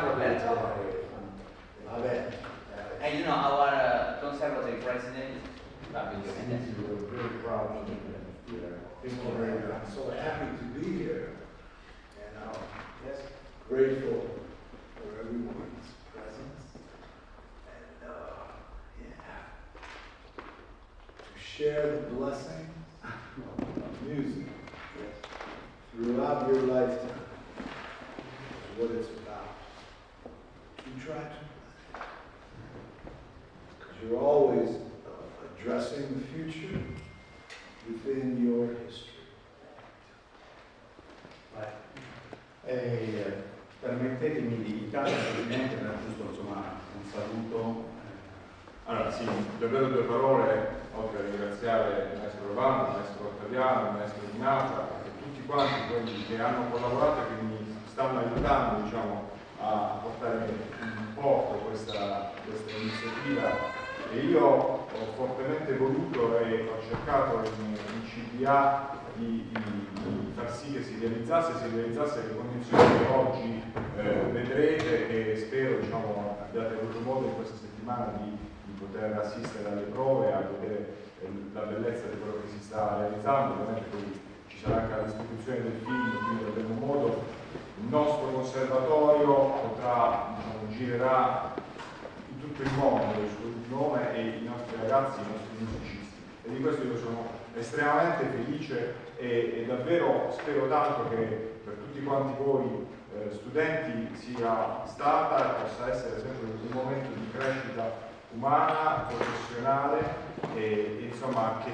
Roberto. Vabbè. And you know, our conservatory president, Fabio. We're very proud of him. I'm so happy to be here, and I'm grateful for everyone's presence, and to share the blessings of music throughout your lifetime is what it's about. You try to, because you're always addressing the future within your history. Permettetemi di intanto, Presidente, per giusto insomma un saluto. Allora sì, davvero due parole, oltre a ringraziare il maestro Lovano, il maestro Ottaviano, il maestro Minata e tutti quanti quelli che hanno collaborato e che mi stanno aiutando, diciamo, a portare in porto questa iniziativa. E io ho fortemente voluto e ho cercato in CDA di far sì che si realizzasse le condizioni che oggi vedrete, e spero, diciamo, abbiate avuto modo in questa settimana di poter assistere alle prove, a vedere la bellezza di quello che si sta realizzando. Ovviamente poi ci sarà anche la distribuzione del film, quindi avremo modo, il nostro conservatorio potrà, diciamo, girerà in tutto il mondo il suo nome e i nostri ragazzi, i nostri musicisti, e di questo io sono estremamente felice e davvero spero tanto che per tutti quanti voi studenti sia stata e possa essere sempre un momento di crescita umana, professionale e insomma che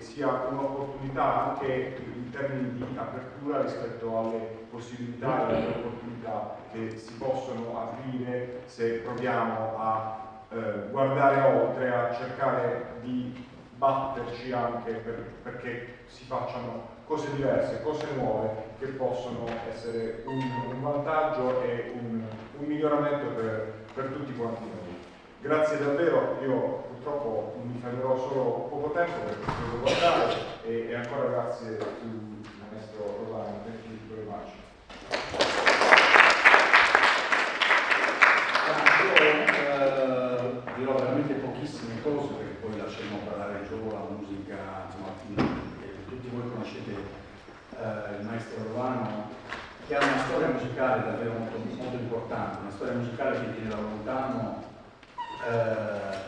sia un'opportunità anche in termini di apertura rispetto alle possibilità e alle opportunità che si possono aprire se proviamo a guardare oltre, a cercare di batterci anche perché si facciano cose diverse, cose nuove che possono essere un vantaggio e un miglioramento per tutti quanti noi. Grazie davvero, io purtroppo mi fermerò solo poco tempo perché devo guardare e ancora grazie al maestro Lovano. Thank you very much. Io dirò veramente pochissime cose perché poi lasceremo parlare Gio, la musica, insomma, tutti voi conoscete il maestro Lovano, che ha una storia musicale davvero molto, molto importante, una storia musicale che viene da lontano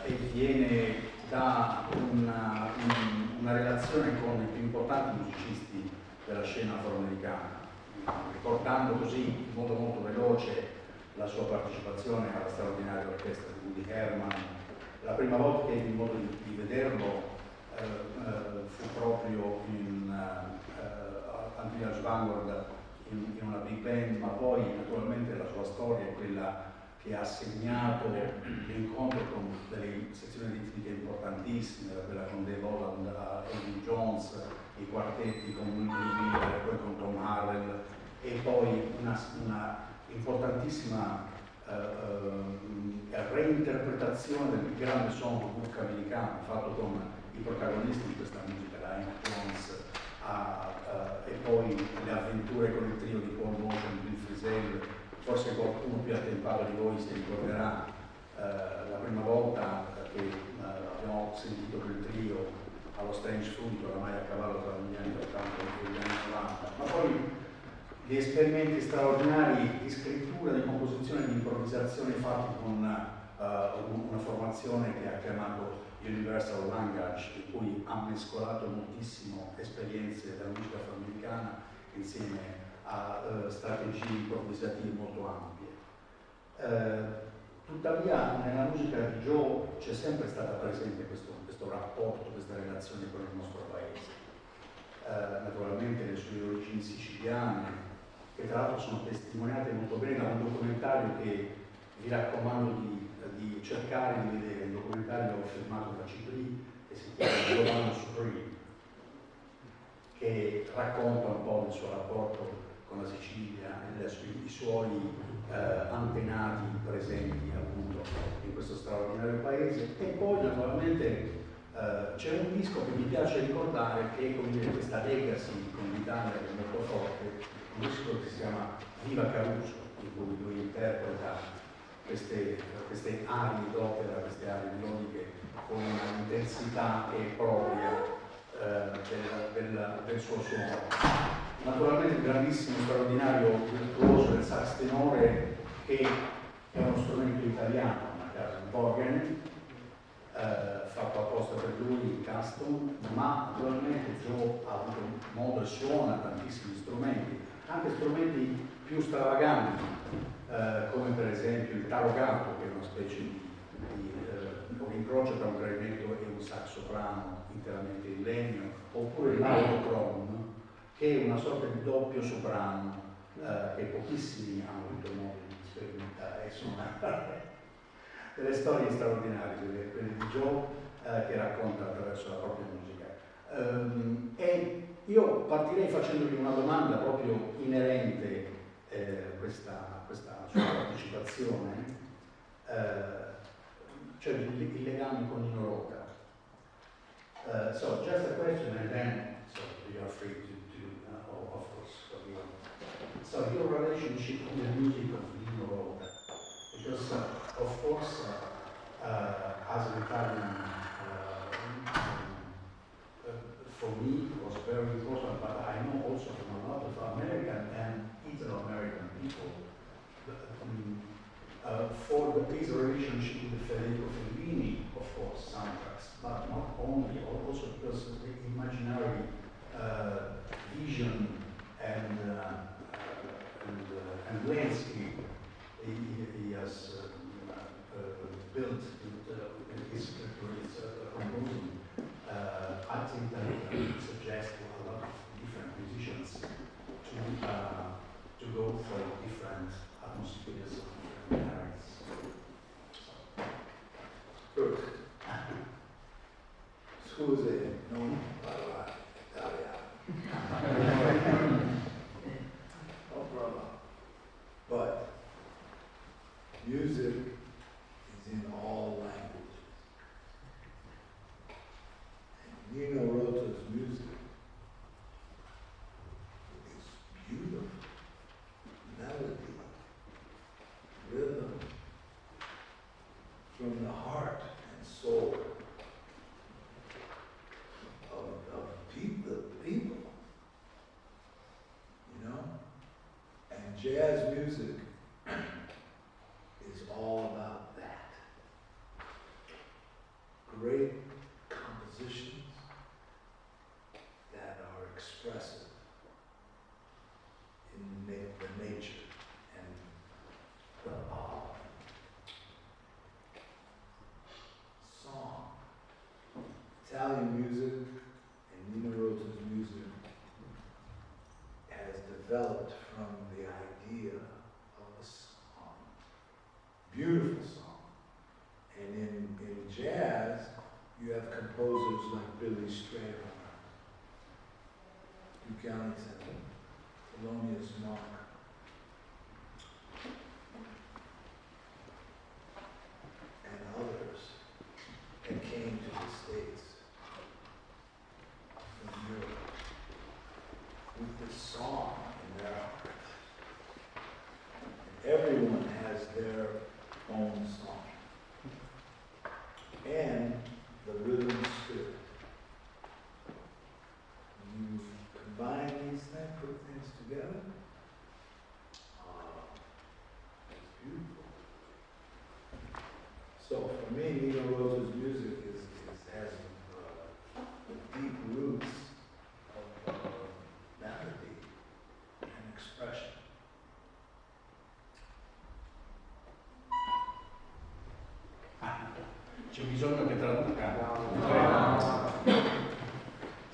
e viene da una relazione con i più importanti musicisti della scena afroamericana, ricordando così in modo molto veloce la sua partecipazione alla straordinaria orchestra di Woody Herman. La prima volta che ebbi modo di vederlo fu proprio al Village Vanguard in una big band, ma poi naturalmente la sua storia è quella che ha segnato l'incontro con delle sezioni ritmiche importantissime, quella con Dave Holland, Elvin Jones, i quartetti con Willie Miller, poi con Tom Harrell, e poi una importantissima reinterpretazione del grande songbook americano fatto con i protagonisti di questa musica, da Hank Jones e poi le avventure con il trio di Paul Motion, Bill Frisell. Forse qualcuno più attempato di voi si ricorderà la prima volta che abbiamo sentito quel trio allo Strange Fruit, oramai a cavallo tra gli anni 80 e gli anni 90, ma poi gli esperimenti straordinari di scrittura, di composizione e di improvvisazione fatti con una formazione che ha chiamato Universal Language, in cui ha mescolato moltissimo esperienze della musica afroamericana insieme a strategie improvvisative molto ampie. Tuttavia nella musica di Joe c'è sempre stata presente questo rapporto, questa relazione con il nostro paese. Naturalmente le sue origini siciliane, che tra l'altro sono testimoniate molto bene da un documentario che vi raccomando di cercare di vedere, un documentario firmato da Cipri che si chiama Lovano Supreme, che racconta un po' il suo rapporto con la Sicilia e i suoi antenati presenti appunto in questo straordinario paese. E poi naturalmente c'è un disco che mi piace ricordare che è, come dire, questa legacy con l'Italia che è molto forte, un disco che si chiama Viva Caruso, in cui lui interpreta queste aree d'opera, queste aree melodiche con un'intensità che è propria del suo suono. Naturalmente il grandissimo, straordinario virtuoso del sax tenore, che è uno strumento italiano, una casa in Borgen, fatto apposta per lui in custom, ma naturalmente Joe ha avuto modo e suona tantissimi strumenti, anche strumenti più stravaganti, come per esempio il tarogato, che è una specie di un incrocio tra un clarinetto e un sax soprano interamente in legno, oppure l'autochrome, che è una sorta di doppio soprano che pochissimi hanno avuto modo di sperimentare e suonare. Delle storie straordinarie, quelle di Joe, che racconta attraverso la propria musica. E io partirei facendogli una domanda proprio inerente a questa sua partecipazione, cioè il legame con Nino Rota. So just a question and then so you are free to of course. So your relationship with the music of Nino Rota, because of course as an Italian for me it was very important, but I know also from a lot of American and Italo-American people for his relationship with Federico Fellini, of course, soundtracks, but not only, also because of the imaginary vision and landscape he has built in his composing. I think that it suggests to a lot of different musicians to go for different atmospheres of different areas. Good. Scusi, non parla italiano. No problem. But music is in all languages. And Nino Rota's music is beautiful. Melody, rhythm, from the heart and soul of people, you know? And jazz music is all about that. Great compositions that are expressive in the nature and the song. Italian music and Nino Rota's music has developed from the idea of a song, beautiful song. And in jazz, you have composers like Billy Strayhorn, Duke Ellington, Thelonious Monk, and others that came to the States from Europe with this song in their heart. And everyone has their own song. And the rhythm spirit. When you combine these things, put things together, it's beautiful. So for me, Nino Rota's music has deep roots of melody and expression. C'è bisogno che traduca.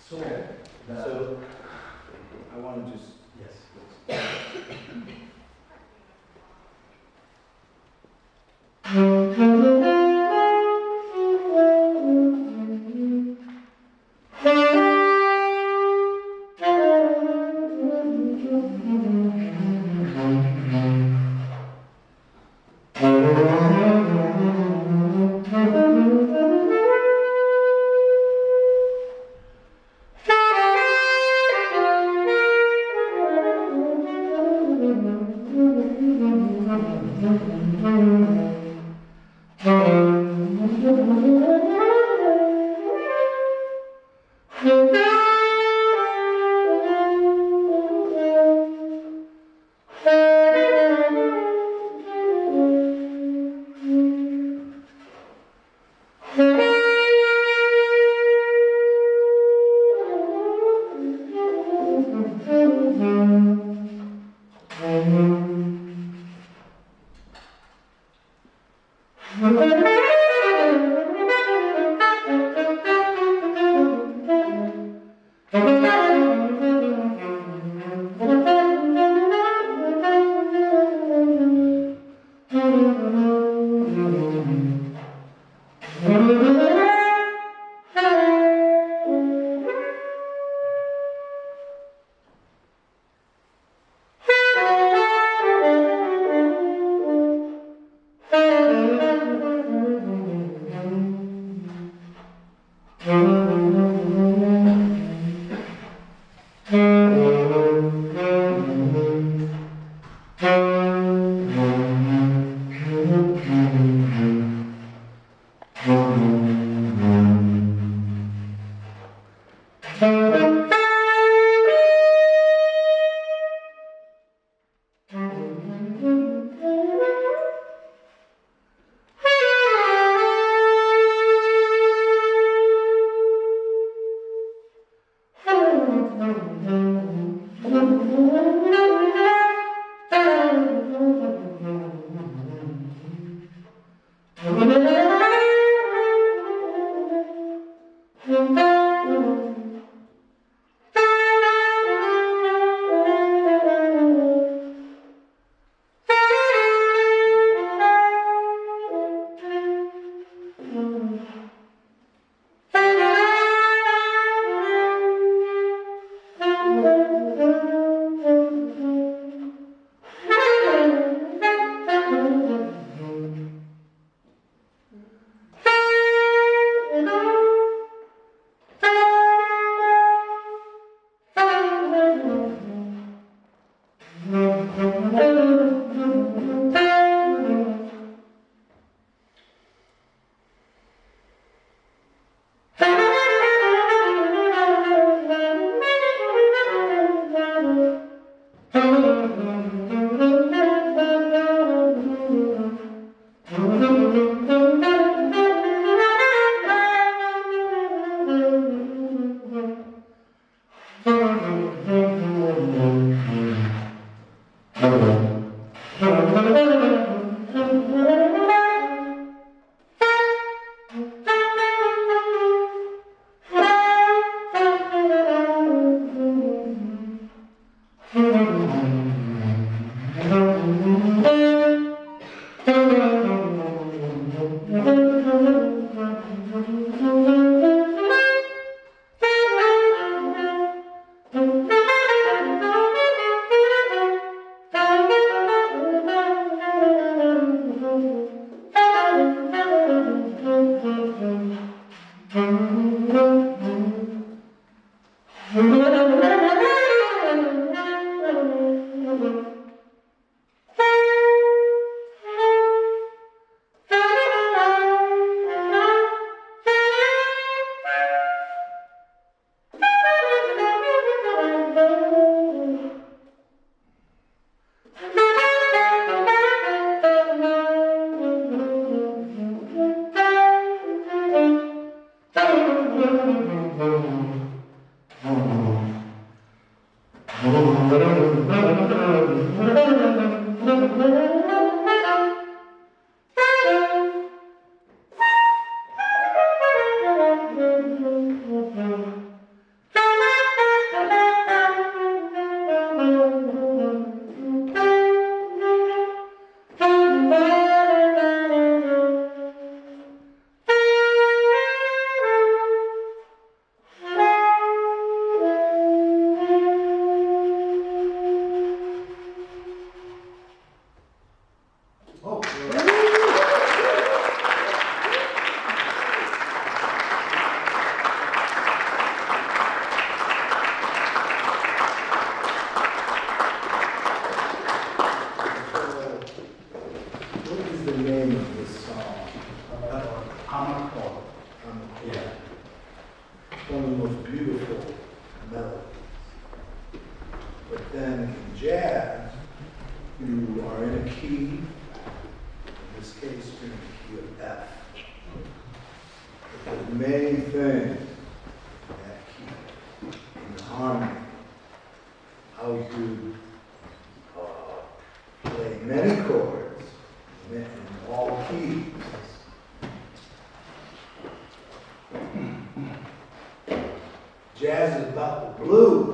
So I want to just In jazz, you are in a key, in this case, you're in the key of F. But there's many things in that key, in the harmony, how you play many chords in all keys. Jazz is about the blues.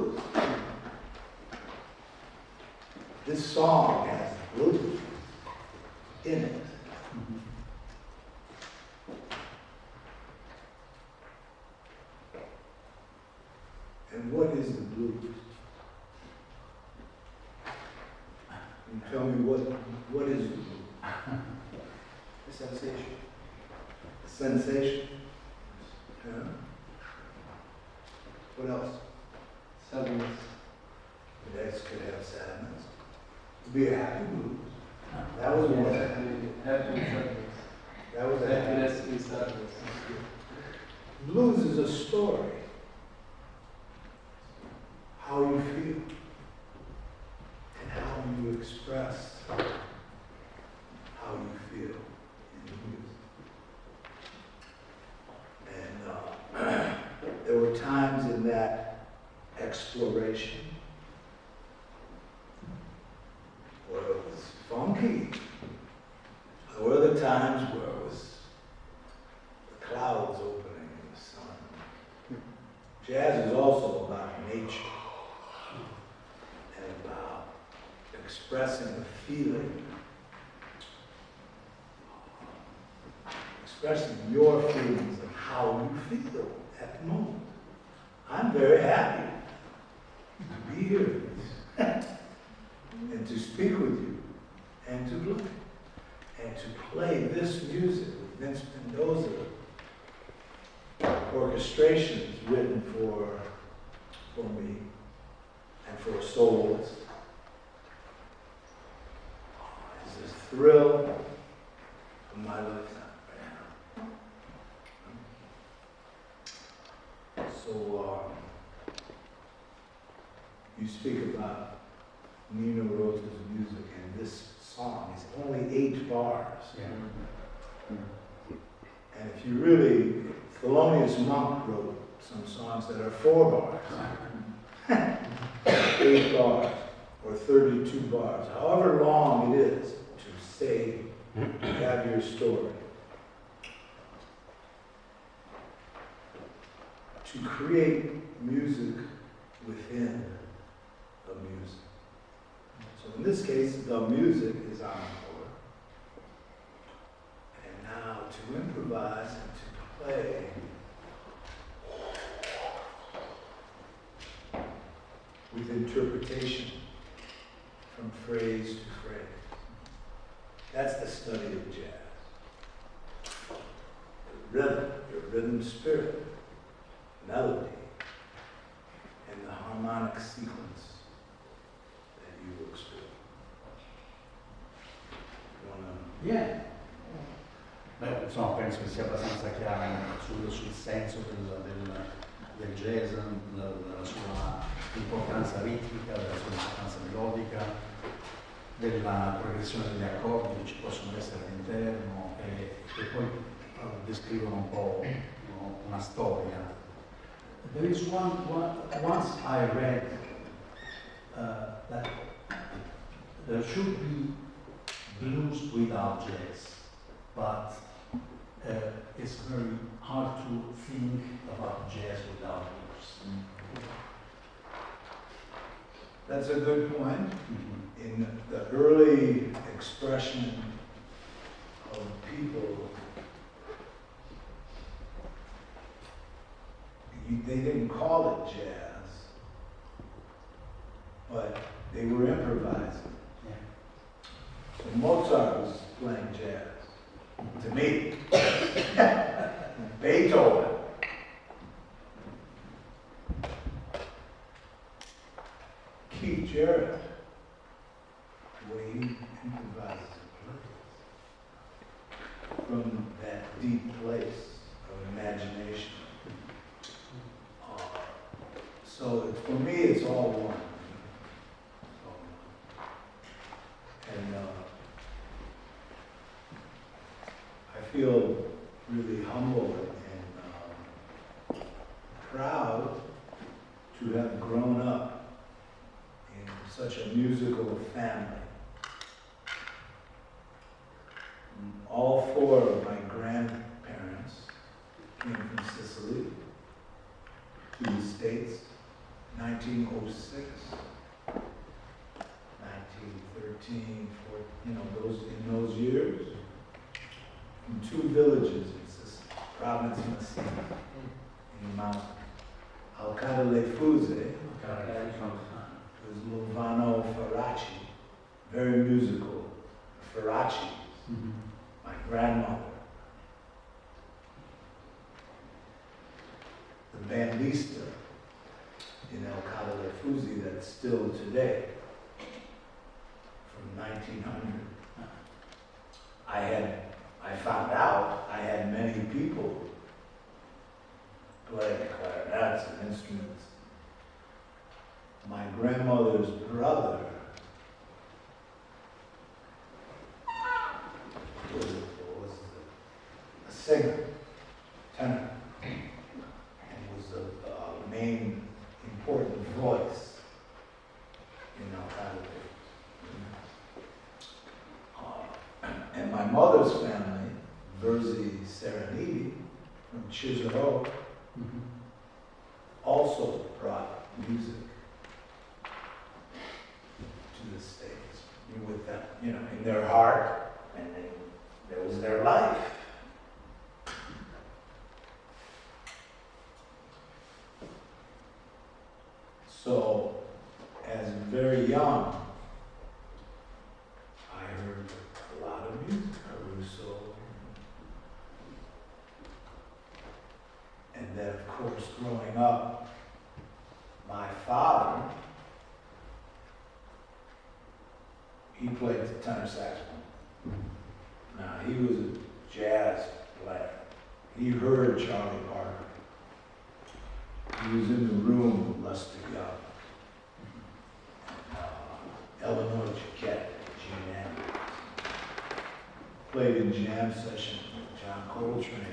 This song has blues in it. And what is the blues? And tell me what is the blues? The sensation. Sensation. Yeah. What else? Sadness. That could have sadness. It'd be a happy blues. That was one. Happy sadness. That was a happy. Happiness is sadness. Blues is a story. How you feel and how you express how you feel in the music. And there were times in that exploration where it was funky. There were other times where it was the clouds opening in the sun. Jazz is also about nature and about expressing a feeling, expressing your feelings of how you feel at the moment. I'm very happy to be here and to speak with you and to look and to play this music with Vince Mendoza, orchestrations written for me and for a soloist. It's a thrill of my lifetime right now. So you speak about Nino Rota's music, and this song is only 8 bars. Yeah. And if you really, Thelonious Monk wrote some songs that are 4 bars, 8 bars, or 32 bars, however long it is to say, have your story. To create music within a music. So in this case, the music is on board. And now to improvise and to play with interpretation from phrase to phrase. That's the study of jazz. The rhythm, your rhythm spirit, melody, and the harmonic sequence that you explore. Yeah. Beh, insomma, penso che sia abbastanza chiara sul senso del jazz, della sua importanza ritmica, della sua importanza melodica, della progressione degli accordi che ci possono essere all'interno e poi descrivono un po' una storia. There is once I read that there should be blues without jazz, but it's very hard to think about jazz without blues. That's a good point. In the early expression of people, they didn't call it jazz, but they were improvising. Yeah. So Mozart was playing jazz, to me. Beethoven. Keith Jarrett, the way he improvises and plays from that deep place of imagination. So for me, it's all one. feel really humble and proud to have grown up in such a musical family. All four of my grandparents came from Sicily to the States, 1906, 1913, 14, in those years, from two villages in Sicily, province of Messina, in the mountains. Alcada Le Fuse was Lovano Faraci, very musical. Faraci, my grandmother. The bandista in Alcada Le Fuse that's still today, from 1900. I found out I had many people play clarinets and instruments. My grandmother's brother was a singer, tenor, and was a main important voice in Alcada. And my mother's family, Verzi Sereniti from Chisero, also brought music to the States with them, in their heart, and that was their life. So, as very young, I heard a lot of music, Caruso, and then of course growing up, my father, he played the tenor saxophone. Now, he was a jazz player. He heard Charlie Parker. He was in the room with Lester Young, Eleanor Jaquette, Gene Andrews. Played in jam sessions with John Coltrane in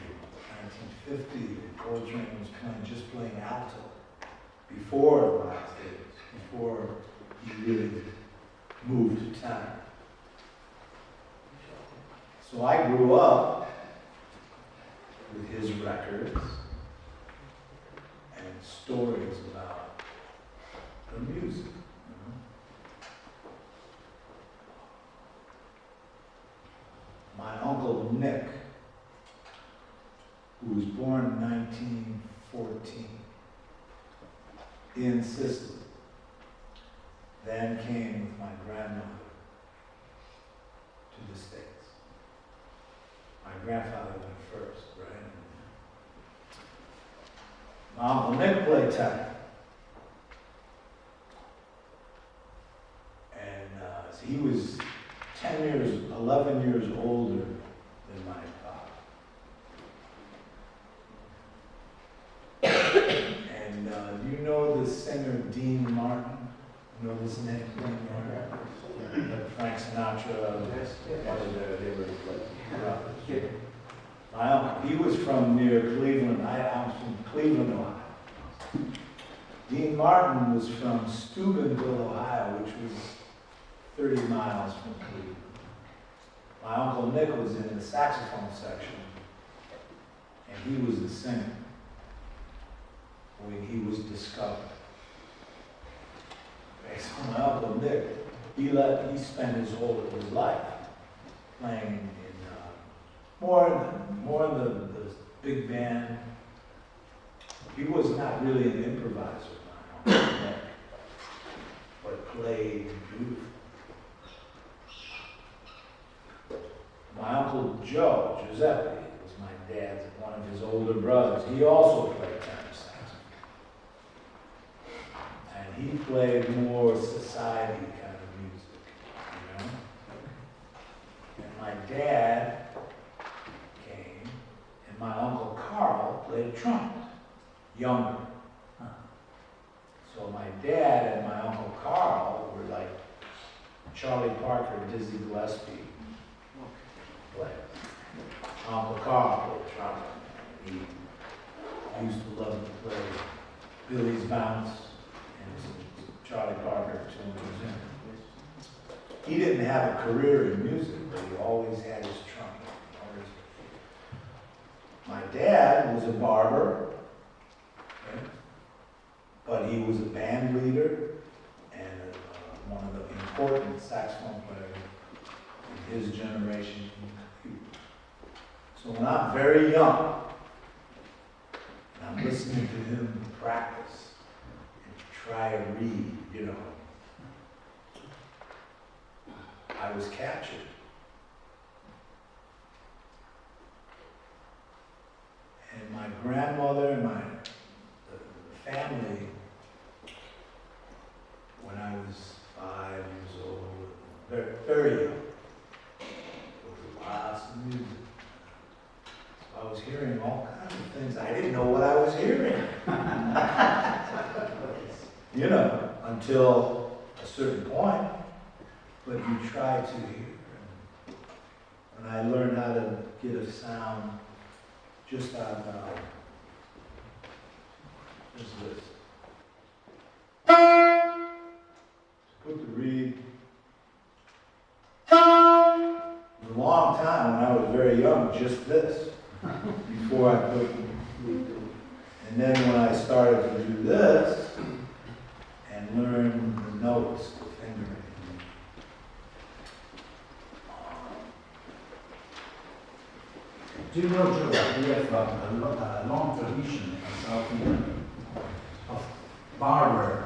1950. And Coltrane was just playing alto before the last days, before he really moved to tenor. So I grew up with his records and stories about the music. My uncle Nick, who was born in 1914 in Sicily, then came with my grandmother to the States. My grandfather went first, right? My uncle Nick played tenor. And so he was 11 years older than my father. And do you know the singer Dean Martin? You know this name, Dean Martin? Frank Sinatra. My uncle, he was from near Cleveland. I was from Cleveland, Ohio. Dean Martin was from Steubenville, Ohio, which was 30 miles from Cleveland. My uncle Nick was in the saxophone section, and he was the singer when he was discovered. Okay, so my uncle Nick, he spent his whole life playing in more in the big band. He was not really an improviser, my uncle Nick, but played beautifully. My uncle Joe, Giuseppe, was my dad's, one of his older brothers. He also played tenor saxophone. And he played more society kind of music, And my dad came, and my uncle Carl played trumpet, younger. So my dad and my uncle Carl were like Charlie Parker, Dizzy Gillespie players. Uncle Carl played trumpet. He used to love to play Billy's Bounce and some Charlie Parker tunes. He didn't have a career in music, but he always had his trumpet. My dad was a barber, okay? But he was a band leader and one of the important saxophone players in his generation. So when I'm very young, and I'm listening to him practice and try to read, you know, I was captured. And my grandmother and the family, when I was 5 years old, very, very young, there was lots of music. So I was hearing all kinds of things. I didn't know what I was hearing. You know, until a certain point. But you try to hear. And I learned how to get a sound just on just this. Put the reed. A long time when I was very young, just this. Before I put, and then when I started to do this and learn the notes, the fingering. Do you know, Joe, that we have a long tradition in South India of barbers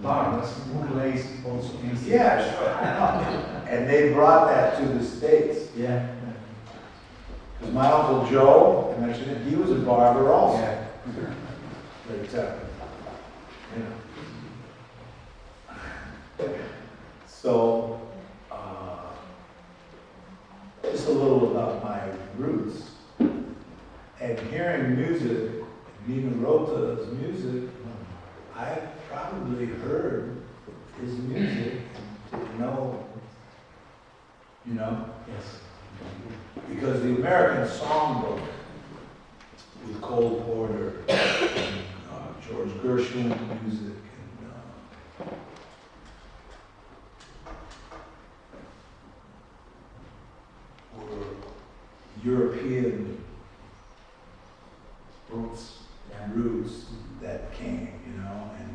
who plays also instruments? Yeah, sure. And they brought that to the States. Yeah. Because my Uncle Joe, I mentioned it, he was a barber also. Yeah. But, you know. So, just a little about my roots. And hearing music, Nina Rota's music, I probably heard his music to know, you know? Yes. Because the American Songbook with Cole Porter and George Gershwin music and were European roots that came, you know, and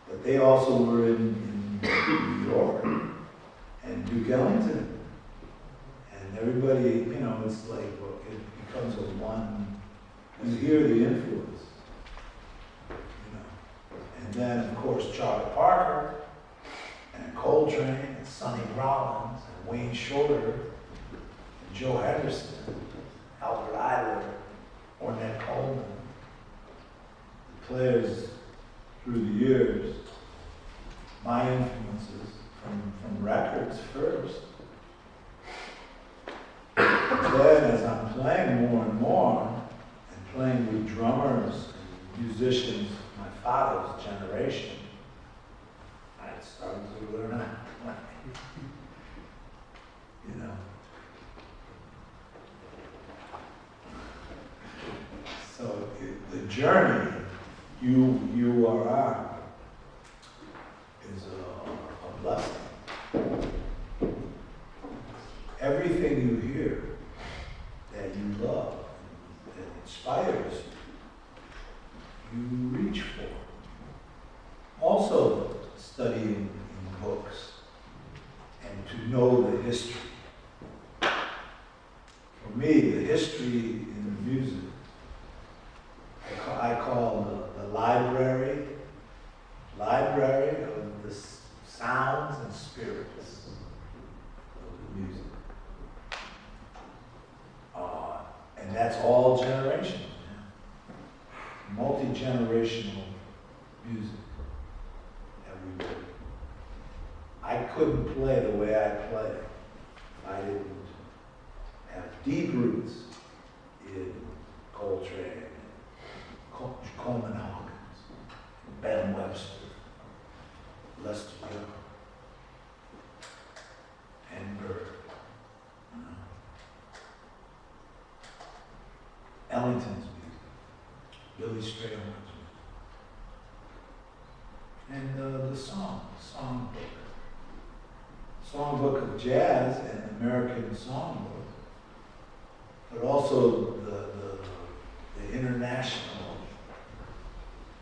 but they also were in New York and Duke Ellington, and everybody, you know, it's like it becomes a one. You hear the influence, you know, and then of course Charlie Parker and Coltrane and Sonny Rollins and Wayne Shorter. Joe Henderson, Albert Eiler, Ornette Coleman, the players through the years, my influences from records first. But then as I'm playing more and more, and playing with drummers and musicians of my father's generation, I started to learn how to play, you know. So the journey you are on is a blessing. Everything you hear that you love, that inspires you, you reach for. Also studying in books and to know the history. For me, the history in the music, I call the library of the sounds and spirits of the music. And that's all generations, multi-generational music that we do. I couldn't play the way I play if I didn't have deep roots in Coltrane, Coleman Hawkins, Ben Webster, Lester Young, and Bird. Ellington's music, Billy Strayhorn's music, and the songbook of jazz and American songbook, but also the international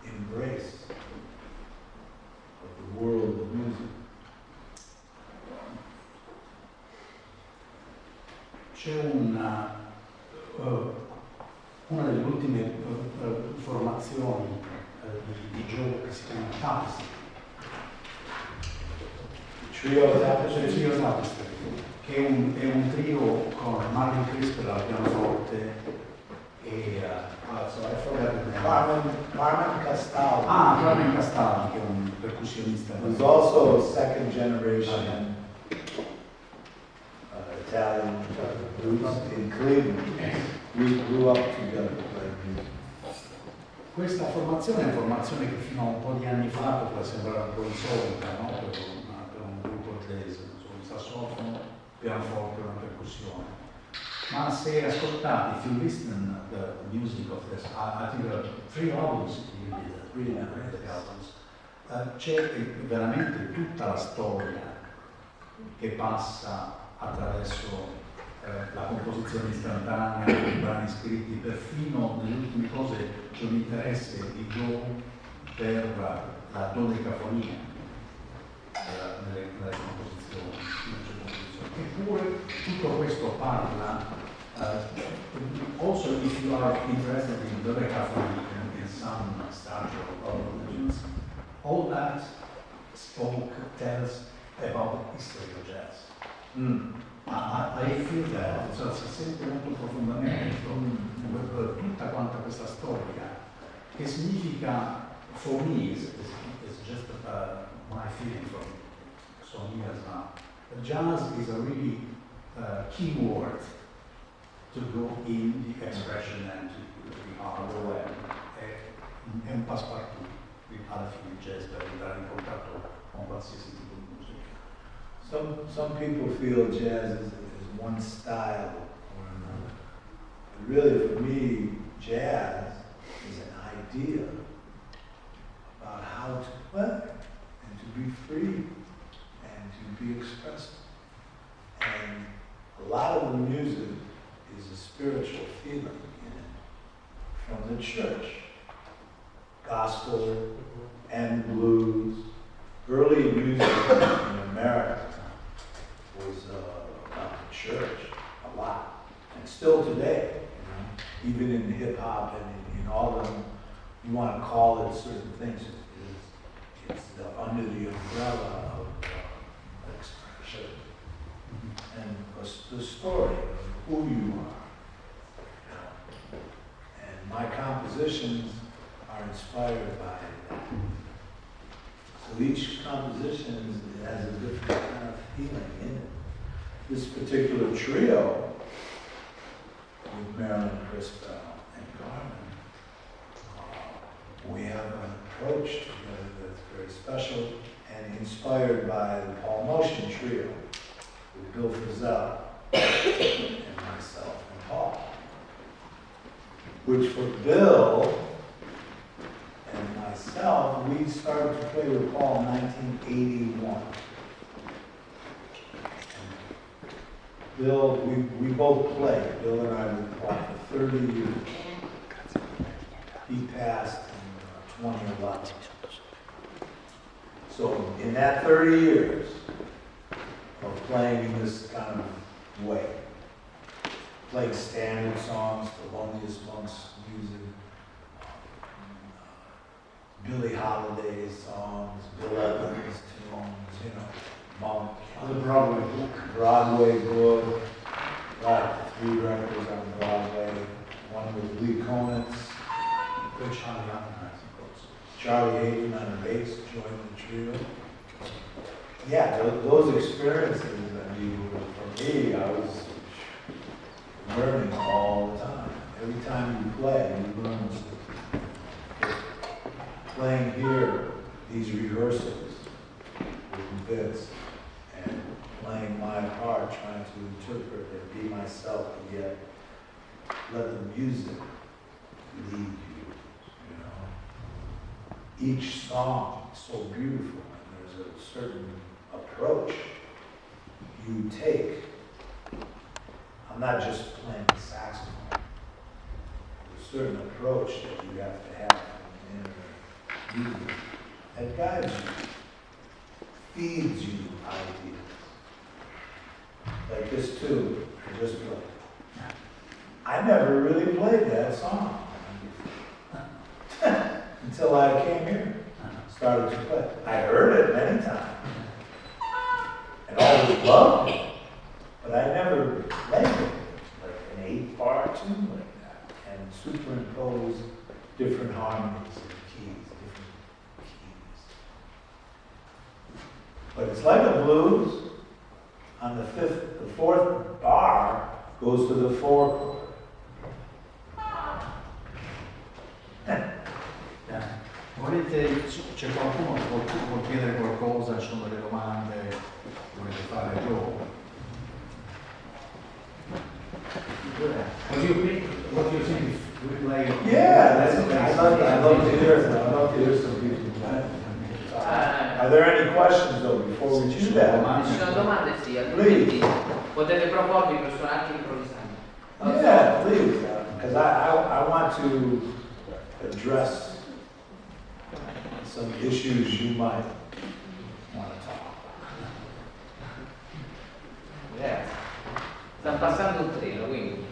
embrace of the world of music. C'è una delle ultime formazioni di Joe che si chiama Tapestry. Trio Tapestry, che è un trio con Marvin Crisper al pianoforte e Carmen Castaldi. Carmen Castaldi, che è un percussionista. Who's also a second generation Italian roots in Cleveland. We grew up together playing music. Questa formazione è una formazione che fino a un po' di anni fa poteva sembrare un po' insolita, no? Per un gruppo inglese, un sassofono, pianoforte e una percussione. Ma se ascoltate, if you listen the music of this, I think there are 3 albums, c'è veramente tutta la storia che passa attraverso la composizione istantanea, i brani scritti, perfino nelle ultime cose c'è un interesse di Joe per la dodecafonia nelle composizioni. Eppure tutto questo parla, also if you are interested in dodecaphony in some structural organizations, all that tells about the history of jazz. I feel that, cioè, si sente molto profondamente tutta quanta questa storia, che significa, for me, it's just my feeling from some years now, jazz is a really key word to go in the expression and to the art. È un passepartout alla fine il jazz per entrare in contatto con qualsiasi tipo di musica. Some people feel jazz is one style or another. But really, for me, jazz is an idea about how to play and to be free and to be expressive. And a lot of the music is a spiritual feeling in it from the church. Gospel and blues. Early music in America was about the church a lot, and still today, even in hip hop and in all of them, you want to call it certain things. It's under the umbrella of expression and the story of who you are. And my compositions are inspired by that. So each composition has a different kind of feeling in it. This particular trio with Marilyn Crispell and Carmen, we have an approach together that's very special and inspired by the Paul Motion trio with Bill Frisell and myself and Paul. Which for Bill and myself, we started to play with Paul in 1981. Bill, we both played. Bill and I were with Paul for 30 years. He passed in 2011. So in that 30 years of playing in this kind of way, playing standard songs, Thelonious Monk's music, Billie Holiday's songs, Bill Evans' tunes, Monk, The Broadway book. Broadway book, right, 3 records on Broadway, one with Lee Konitz, Poi Charlie Hayden, of course. Charlie Hayden on the bass, joined the trio. Yeah, those experiences, for me, I was learning all the time. Every time you play, you learn something. Playing here, these rehearsals with Vince, and playing my part, trying to interpret and be myself, and yet let the music lead you, you know. Each song is so beautiful, and there's a certain approach you take. I'm not just playing the saxophone. There's a certain approach that you have to have in music that guides you, feeds you ideas. Like this tune I just played. I never really played that song until I came here, started to play. I heard it many times and always loved it, but I never played it like an 8-bar tune like that and superimpose different harmonies and keys, different keys. But it's like a blues. On the 4th bar goes to the 4 chord. Volete, c'è qualcuno che vuol chiedere qualcosa, ci sono delle domande, volete fare dopo? What do you think? We play? Yeah, that's okay. I'd love to hear some people. Are there any questions though before we do that? Ci sono domande, sì, altrimenti potete proporvi personaggi improvvisanti. Yeah, please, because I want to address some issues you might want to talk about. Grazie. Sta passando un treno, quindi.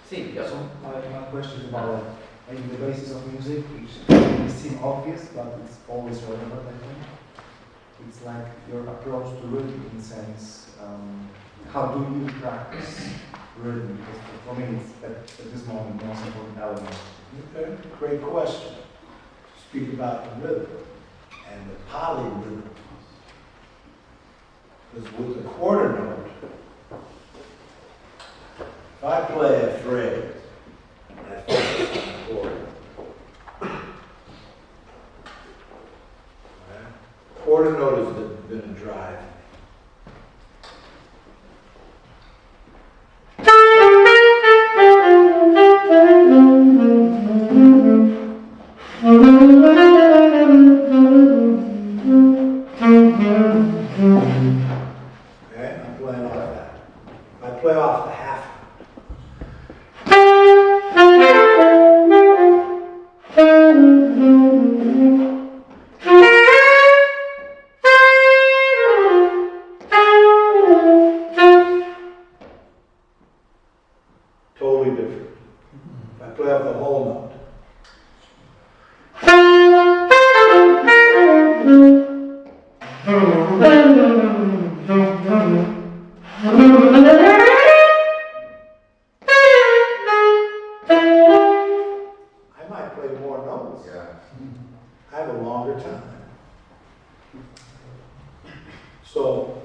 Sì, So my question is about maybe the basis of music, which may seem obvious, but it's always relevant, I think. It's like your approach to rhythm in a sense. How do you practice rhythm? Because for me, it's at this moment the most important element. Okay, great question. Speak about the rhythm and the polyrhythm. Because with the quarter note, if I play a phrase, and I focus on the quarter, right? Quarter note has been a drive. Okay, I'm playing off that. If I play off the half, totally different. If I play off the whole note, I might play more notes. I have a longer time. So,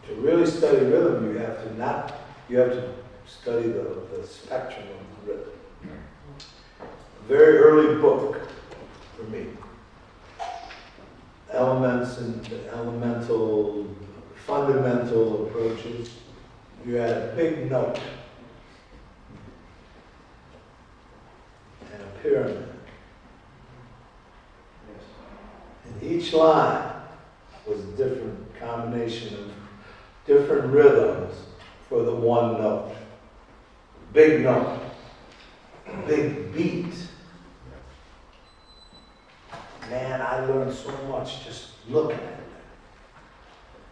to really study rhythm, you have to study the spectrum of rhythm. A very early book for me. Elements and the elemental, fundamental approaches. You had a big note and a pyramid. And each line was a different combination of different rhythms for the one note. Big note, big beat. Man, I learned so much just looking at it.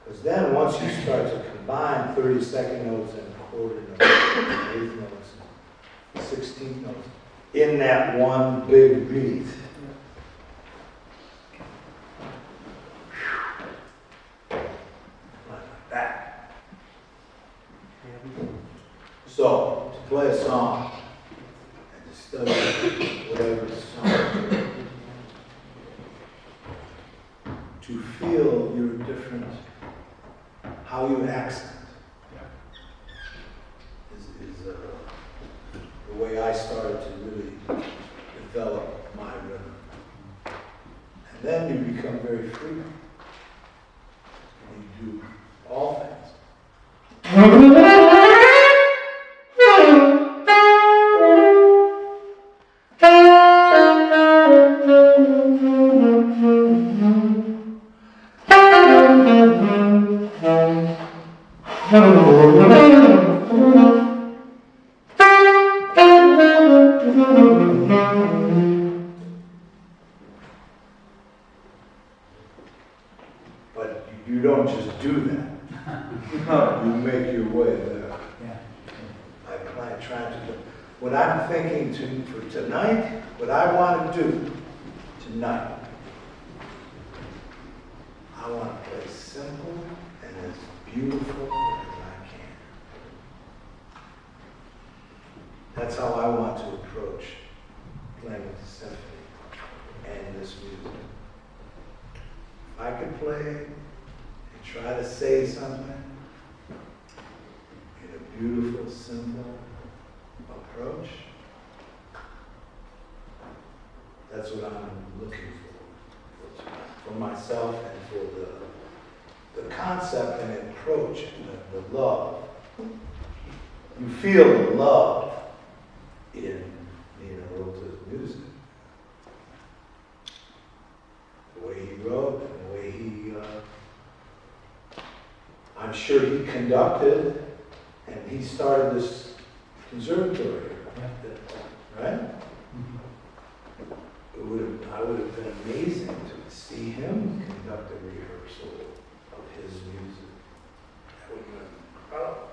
Because then once you start to combine 32nd notes and quarter notes, and 8th notes, and 16th notes, in that one big beat, like that. So, to play a song, and to study whatever song, to feel your different, how you accent, is the way I started to really develop my rhythm. And then you become very free. And you do all things. But you don't just do that. You make your way there. I try to do. What I'm thinking for tonight, what I want to do tonight, I want to play simple and as beautiful as I can. That's how I want to approach playing the symphony and this music. If I could play and try to say something in a beautiful, simple approach, that's what I'm looking for myself and for the concept and approach and the love. You feel the love in Nino Rota's music. The way he wrote and the way he, I'm sure he conducted and he started this conservatory, right? I would have been amazing to see him conduct a rehearsal of his music. That would have been incredible.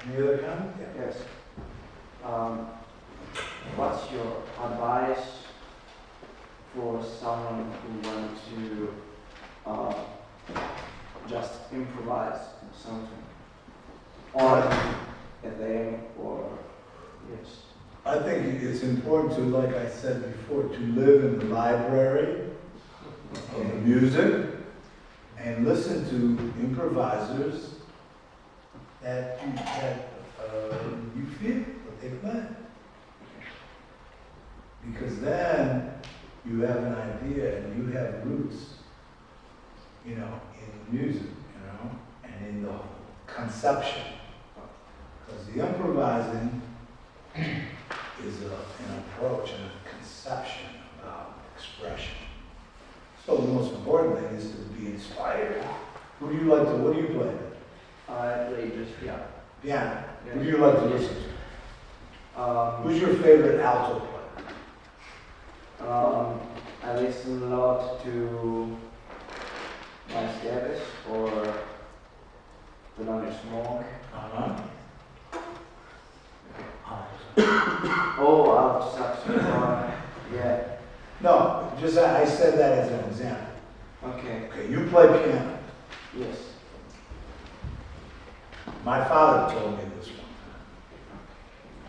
Any other comment? Yeah. Yes. What's your advice for someone who wants to just improvise something on a thing or yes? I think it's important to, like I said before, to live in the library of the music and listen to improvisers that you feel what they play. Because then you have an idea and you have roots, in music, and in the conception. Because the improvising is an approach and a conception about expression. So the most important thing is to be inspired. What do you play? I play just piano. Piano. Yes. Who do you like to listen to? Who's your favorite alto player? I listen a lot to Miles Davis or Thelonious Monk. Oh, alto saxophone. Yeah. No, just I said that as an example. Okay. Okay, you play piano. Yes. My father told me this one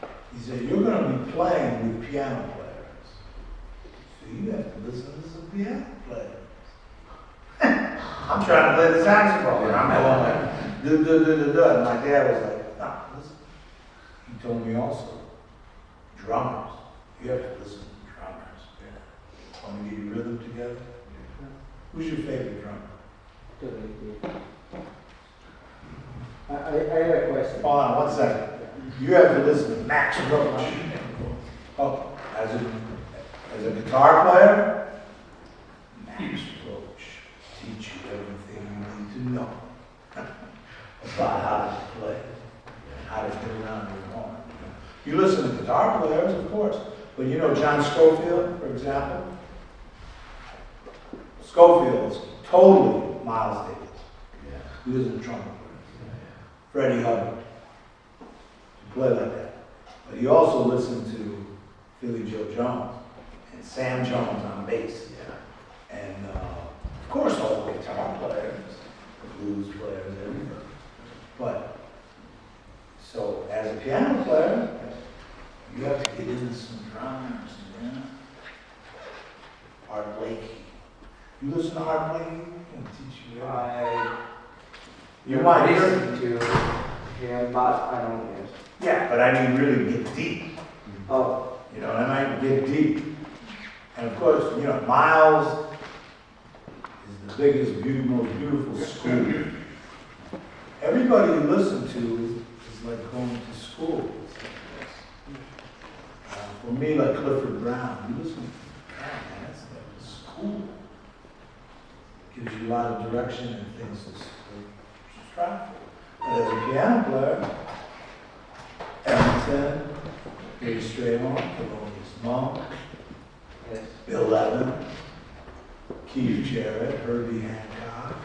time. He said, you're going to be playing with piano players. So you have to listen to some piano players. I'm trying to play the saxophone. And I'm going like, duh. And my dad was like, no, listen. He told me also, drummers. You have to listen to drummers. Want to get your rhythm together? Who's your favorite drummer? I have a question. Hold on 1 second. You have to listen to Max Roach. Oh, as a guitar player, Max Roach teach you everything you need to know about how to play, how to get around your horn. You listen to guitar players, of course, but you know John Scofield, for example? Scofield's totally Miles Davis. He was a trumpet player. Freddie Hubbard. He played like that. But he also listened to Philly Joe Jones and Sam Jones on bass. And of course all the guitar players, the blues players, everybody. But so as a piano player, you have to get into some drummers, Art Blakey. You listen to Art Blakey? He can teach you everything. You might listen to him, but I don't yes. Yeah, but I mean really get deep. Oh. You know what I mean? Get deep. And of course, Miles is the biggest, most beautiful school. Everybody you listen to is like going to school. For me, like Clifford Brown, you listen to Brown, man, that's like a school. Get gives you a lot of direction and things to strive for. But as a piano player, Ellington, Billy Strayhorn, Thelonious Monk, Yes. Bill Levin, Keith Jarrett, Herbie Hancock,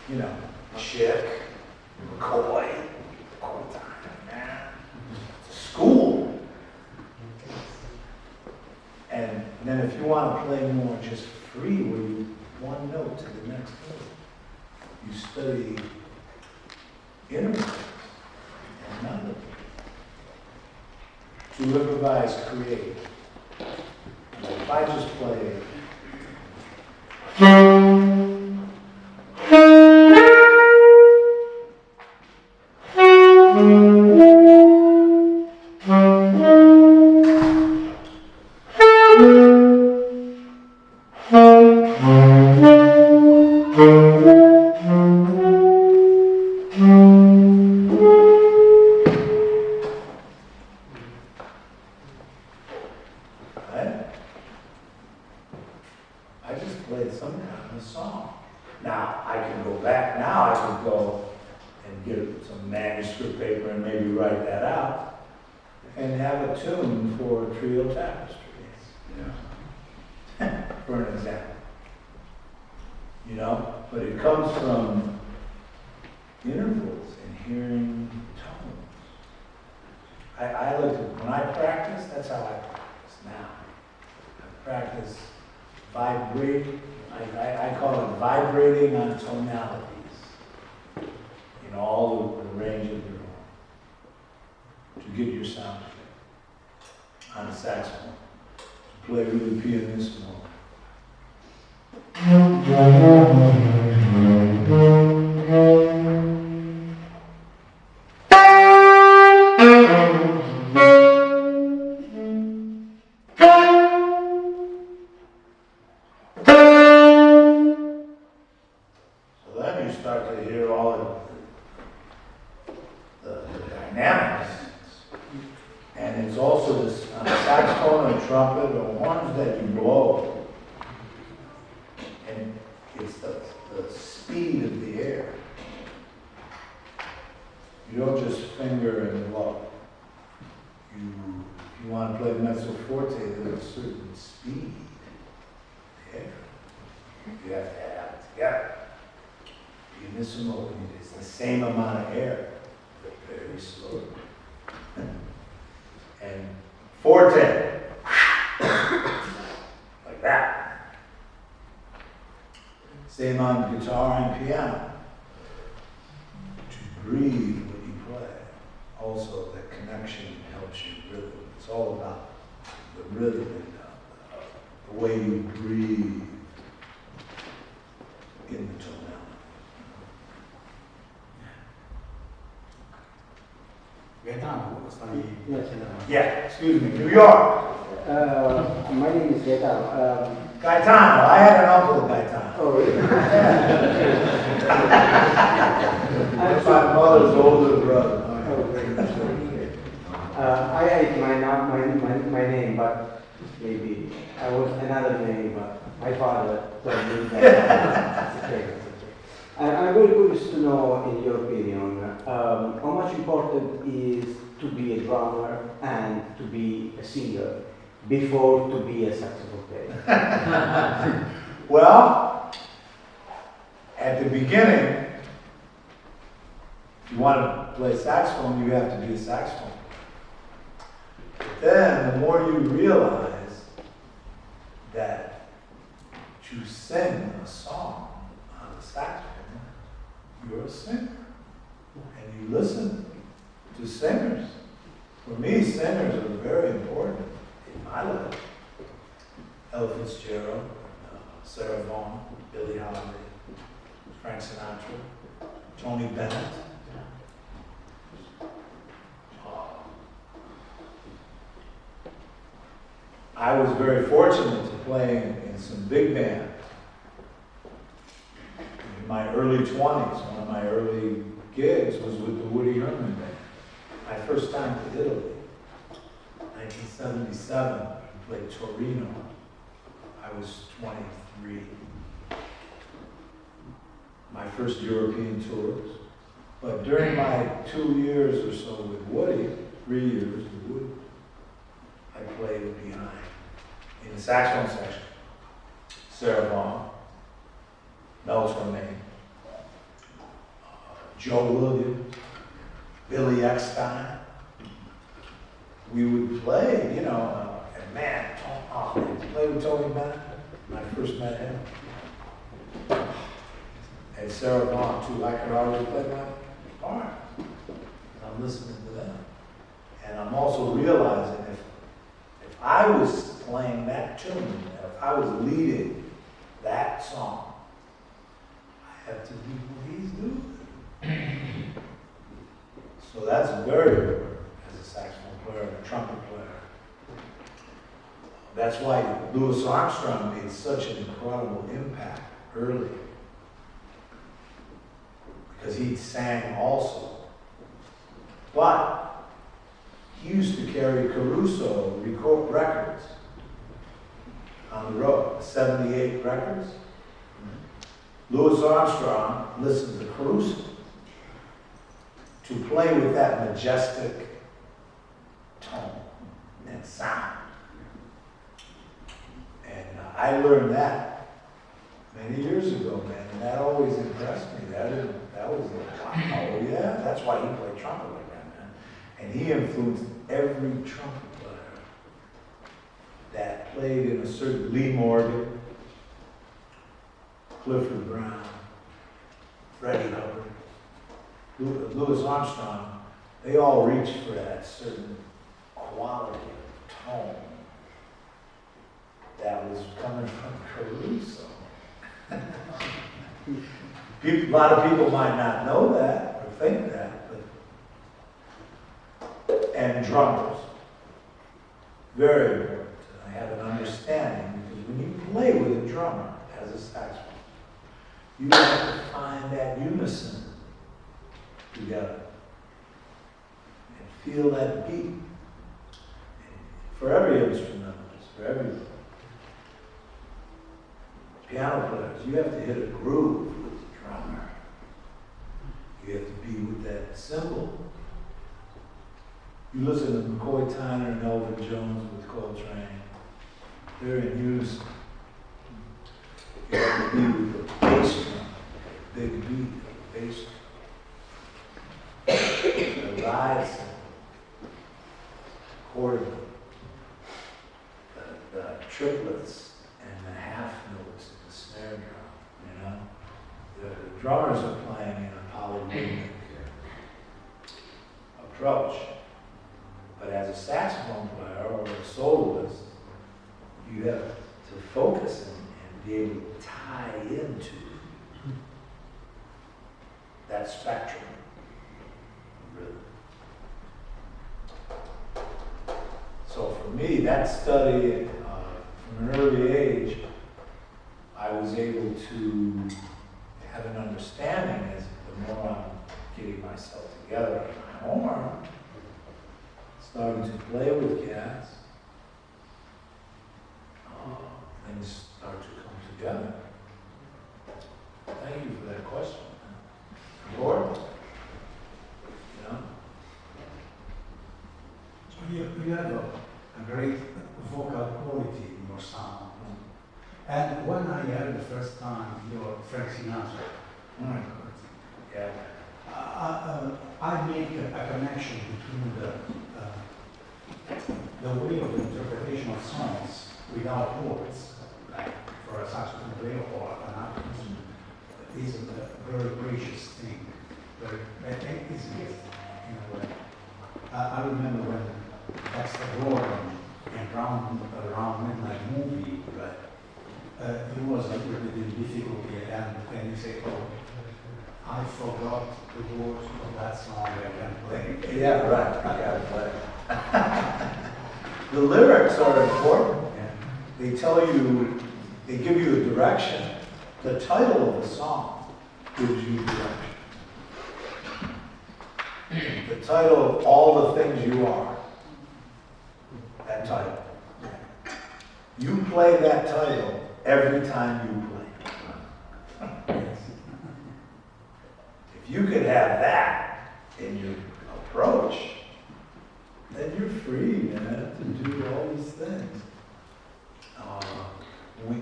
you know, Chick, McCoy, all the time, man. It's a school. And then if you want to play more just free, where you one note to the next note, you study intervals and melody. To improvise, create. If I just play I just played some kind of song. Now, I can go back now, I could go and get some manuscript paper and maybe write that out and have a tune for a trio tapestry, you know, for an example. You know, but it comes from intervals and hearing tones. I look at, when I practice, that's how I practice now. I practice vibrating, I call it vibrating on tonalities in all the range of your own to get your sound effect. On a saxophone, to play really pianissimo. It's the same amount of air, but very slow. And forte, like that. Same on guitar and piano. To breathe when you play. Also, the connection helps you rhythm. It's all about the rhythm and the way you breathe in the tonality. Gaetano, Yes. Yeah, excuse me, New York. My name is Gaetano. Gaetano, I had an uncle Gaetano. Oh, really? That's my mother's older brother. Oh, great. I hate my name, but maybe I was another name, but my father told me that. It's okay. I'm very curious to know, in your opinion, how much important is to be a drummer and to be a singer before to be a saxophone player? Well, at the beginning, if you want to play saxophone, you have to be a saxophone. But then, the more you realize that to sing a song on the saxophone, you're a singer. And you listen to singers. For me, singers are very important in my life. Ella Fitzgerald, Sarah Vaughan, Billie Holiday, Frank Sinatra, Tony Bennett. I was very fortunate to play in some big band. In my early 20s, one of my early gigs was with the Woody Herman Band. My first time to Italy, 1977, we played Torino. I was 23. my first European tours. But during my 2 years or so with Woody, 3 years with Woody, I played behind in the saxophone section. Sarah Vaughan, Mel Torme, Joe Williams, Billy Eckstein. We would play, you know, and man, I played with Tony Bennett when I first met him. And Sarah Vaughan too. I could already play my part. I'm listening to them. And I'm also realizing if I was playing that tune, if I was leading that song, I have to do what he's doing. So that's very important as a saxophone player and a trumpet player. That's why Louis Armstrong made such an incredible impact early. Because he sang also. But he used to carry Caruso record records on the road, 78 records. Louis Armstrong listened to Caruso to play with that majestic tone and sound. And I learned that many years ago, man, and that always impressed me. That was like, wow, yeah, that's why he played trumpet like that, man. And he influenced every trumpet player that played in a certain, Lee Morgan, Clifford Brown, Freddie Hubbard, Louis Armstrong. They all reached for that certain quality of tone that was coming from Caruso. A lot of people might not know that or think that, but and drummers, very important. I have an understanding because when you play with a drummer as a saxophone, you have to find that unison together and feel that beat. And for every instrumentalist, for every piano players, you have to hit a groove with the drummer. You have to be with that cymbal. You listen to McCoy Tyner and Elvin Jones with Coltrane. They're in unison. You have to be with the bass drum, big beat, bass drum. The rise, quarter, the triplets, and the half notes in the snare drum, you know? The drummers are playing in a polyrhythmic approach. But as a saxophone player or a soloist, you have to focus and be able to tie into that spectrum of rhythm. So for me, that study from an early age, I was able to have an understanding as the more I'm getting myself together at my home, starting to play with cats, things start to come together. Thank you for that question. Important, you know? You have a great vocal quality in your sound. And when I heard the first time your Frank Sinatra record, Yeah. I make a connection between the way of the interpretation of songs without words, like for a saxophone player or an artist, is a very precious thing. It's a gift in a way. I remember when Dexter Gordon and around Midnight Movie, he was a little bit in difficulty, and he said, "Oh, I forgot the words of that song I can play." Yeah, right. I gotta play. The lyrics are important. Yeah. They tell you, they give you a direction. The title of the song gives you direction. The title of All the Things You Are. That title. You play that title every time you play. if you could have that in your approach, then you're free, man, to do all these things.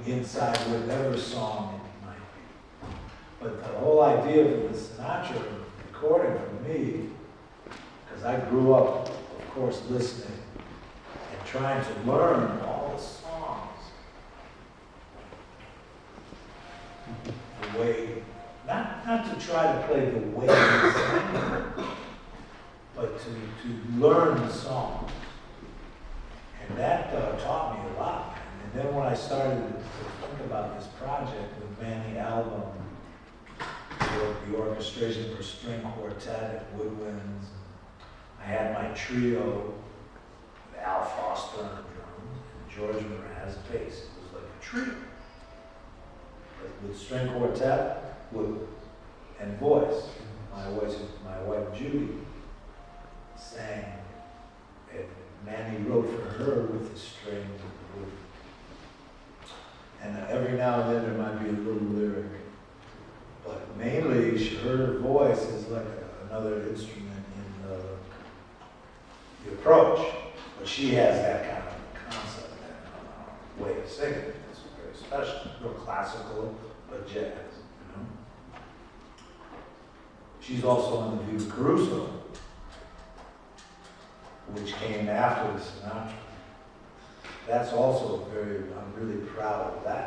Inside whatever song it might be. But the whole idea of the Sinatra recording for me, because I grew up, of course, listening and trying to learn all the songs. The way, not to try to play the way they sang, but to learn the songs. And that taught me a lot. And then when I started to think about this project with Manny Album, the orchestration for string quartet and woodwinds, I had my trio with Al Foster on the drums and George Mraz bass. It was like a trio. But with string quartet, and voice. My wife Judy sang, and Manny wrote for her with the strings and the wood. And every now and then there might be a little lyric, but mainly her voice is like another instrument in the approach. But she has that kind of concept and way of singing. It's very special, real classical, but jazz. You know. She's also on the Viva Caruso, which came after the Sinatra. That's also I'm really proud of that,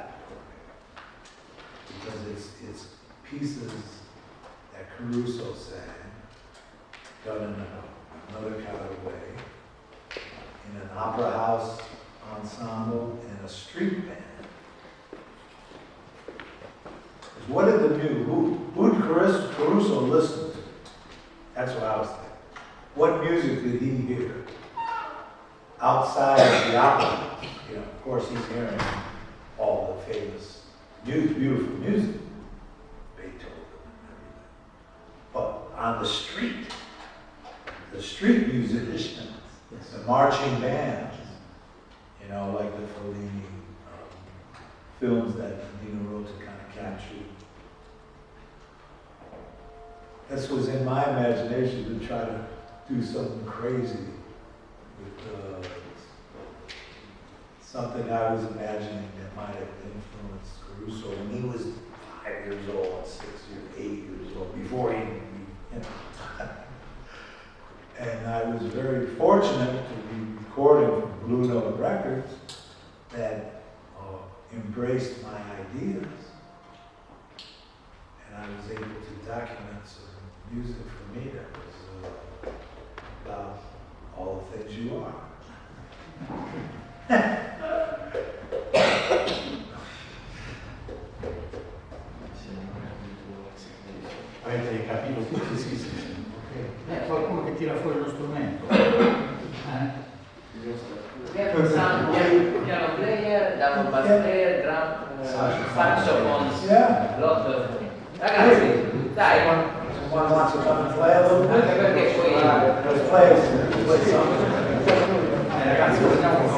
because it's pieces that Caruso sang, done in another kind of way, in an opera house ensemble, and a street band. What did who did Caruso listen to? That's what I was thinking. What music did he hear outside of the opera? You know, of course, he's hearing all the famous, beautiful music, Beethoven and everything. But on the street musicians, the marching bands, you know, like the Fellini films that Nino Rota kind of captured. This was in my imagination to try to do something crazy with something I was imagining that might have influenced Caruso when he was 5 years old, 6 years, 8 years old, before he, you know. And I was very fortunate to be recording from Blue Note Records that embraced my ideas. And I was able to document some music for me that was about all the things you are. Avete capito tutti? Sì, sì, sì. Okay. Qualcuno che tira fuori lo strumento. Piano player, double bass player, drum, saxophone, lotto. Ragazzi, dai, One wants to come and play a little bit? anche perché poi Let's play something. Ragazzi, vogliamo